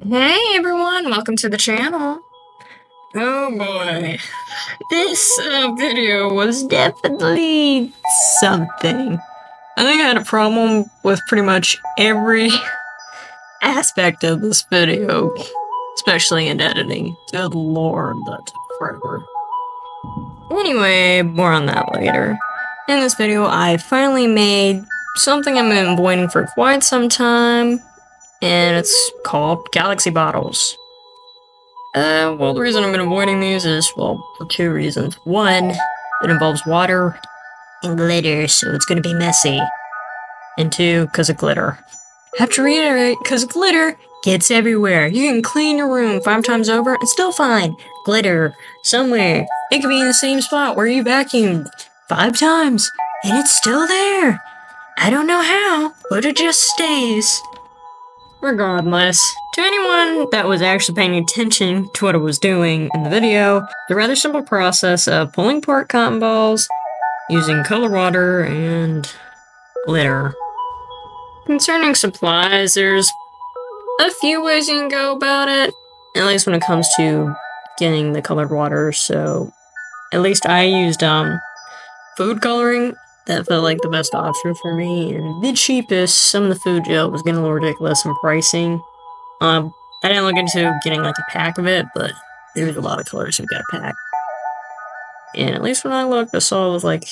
Hey everyone, welcome to the channel. Oh boy, this video was definitely something. I think I had a problem with pretty much every aspect of this video, especially in editing. Good lord, that took forever. Anyway, more on that later. In this video, I finally made something I've been waiting for quite some time, and it's called Galaxy Bottles. Well, the reason I've been avoiding these is, well, for two reasons. One, it involves water and glitter, so it's gonna be messy. And two, because of glitter. Have to reiterate, because glitter gets everywhere. You can clean your room 5 times over and still find glitter somewhere. It could be in the same spot where you vacuumed 5 times, and it's still there. I don't know how, but it just stays. Regardless, to anyone that was actually paying attention to what I was doing in the video, the rather simple process of pulling apart cotton balls, using colored water, and glitter. Concerning supplies, there's a few ways you can go about it, at least when it comes to getting the colored water, so at least I used food coloring. That felt like the best option for me, and the cheapest. Some of the food gel was getting a little ridiculous in pricing. I didn't look into getting like a pack of it, but there's a lot of colors we got a pack. And at least when I looked, I saw it was like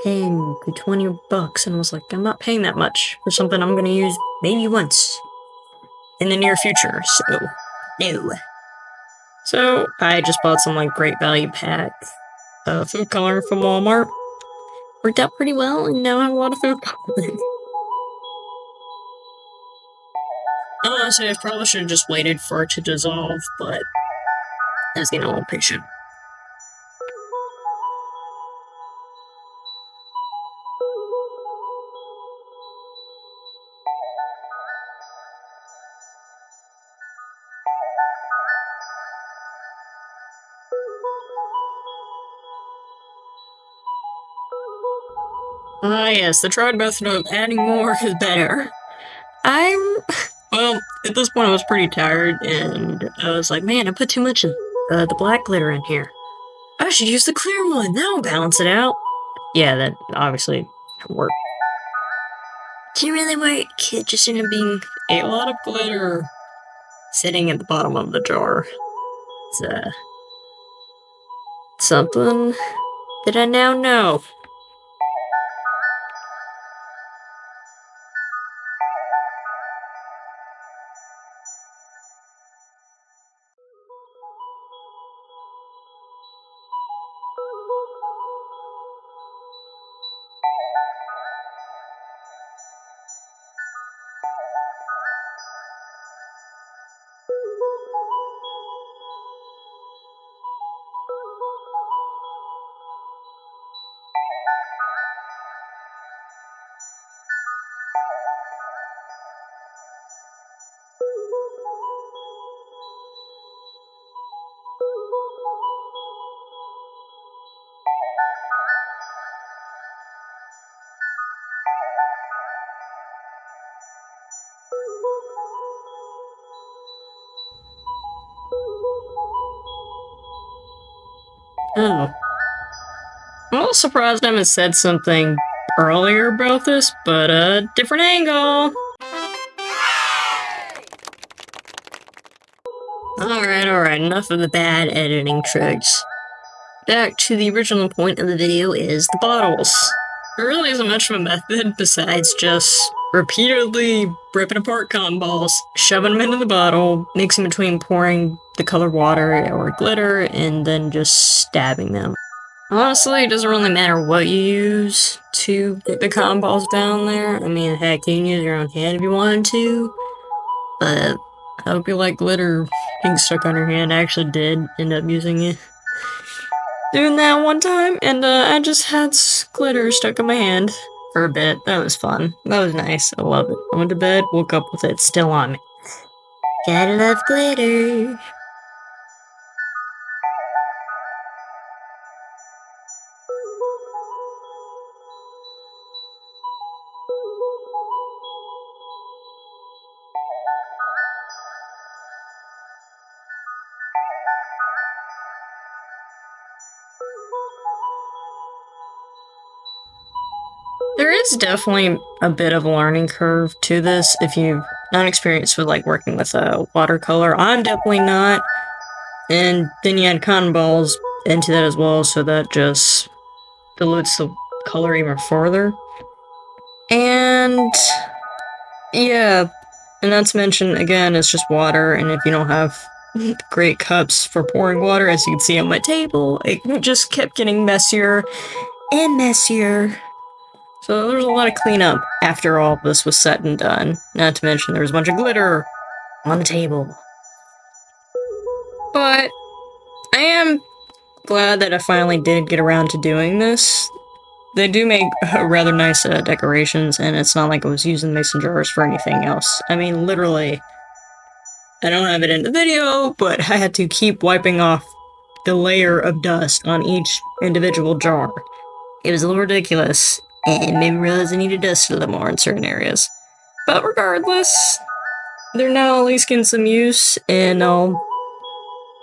10 to 20 bucks, and I was like, I'm not paying that much for something I'm gonna use maybe once in the near future, so no. So I just bought some like great value pack food coloring from Walmart. Worked out pretty well, and now I have a lot of food coloring. Honestly, I probably should have just waited for it to dissolve, but I was getting a little patient. Yes, the tried method of adding more is better. Well, at this point I was pretty tired, and I was like, man, I put too much of the black glitter in here. I should use the clear one, that'll balance it out. Yeah, that obviously worked. Didn't really work, it just ended up being a lot of glitter sitting at the bottom of the jar. It's, something that I now know. Oh. I'm a little surprised I haven't said something earlier about this, but different angle. Alright, enough of the bad editing tricks. Back to the original point of the video is the bottles. There really isn't much of a method besides just repeatedly ripping apart cotton balls, shoving them into the bottle, mixing between pouring the colored water or glitter, and then just stabbing them. Honestly, it doesn't really matter what you use to get the cotton balls down there. I mean, heck, you can use your own hand if you wanted to, but I hope you like glitter being stuck on your hand. I actually did end up using it. Doing that one time, and I just had glitter stuck in my hand for a bit. That was fun. That was nice. I love it. I went to bed, woke up with it still on me. Gotta love glitter. There is definitely a bit of a learning curve to this if you've not experienced with like working with watercolor. I'm definitely not. And then you add cotton balls into that as well, so that just dilutes the color even further. And yeah, and not to mention, again, it's just water, and if you don't have great cups for pouring water, as you can see on my table, it just kept getting messier and messier. So there's a lot of cleanup after all this was said and done. Not to mention there was a bunch of glitter on the table. But I am glad that I finally did get around to doing this. They do make rather nice decorations, and it's not like I was using mason jars for anything else. I mean, literally, I don't have it in the video, but I had to keep wiping off the layer of dust on each individual jar. It was a little ridiculous, and made me realize I needed dust a little more in certain areas. But regardless, they're now at least getting some use, and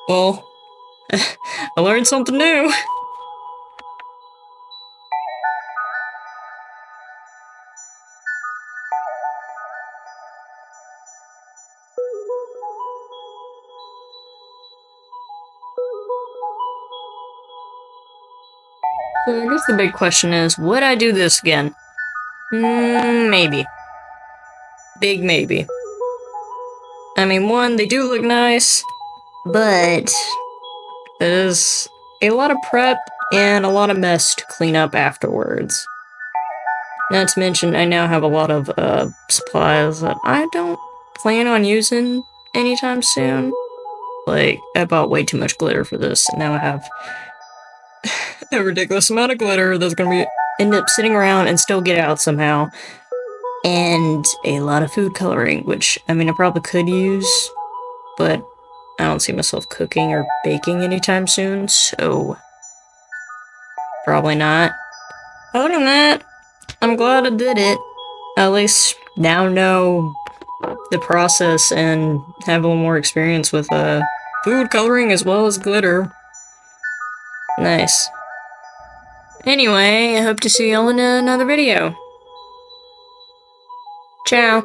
well, I learned something new. So I guess the big question is, would I do this again? Maybe. Big maybe. I mean, one, they do look nice, but there's a lot of prep and a lot of mess to clean up afterwards. Not to mention, I now have a lot of supplies that I don't plan on using anytime soon. Like, I bought way too much glitter for this, and now I have a ridiculous amount of glitter that's gonna end up sitting around and still get out somehow. And a lot of food coloring, which, I mean, I probably could use, but I don't see myself cooking or baking anytime soon, so probably not. Other than that, I'm glad I did it. I at least now know the process and have a little more experience with food coloring as well as glitter. Nice. Anyway, I hope to see y'all in another video. Ciao.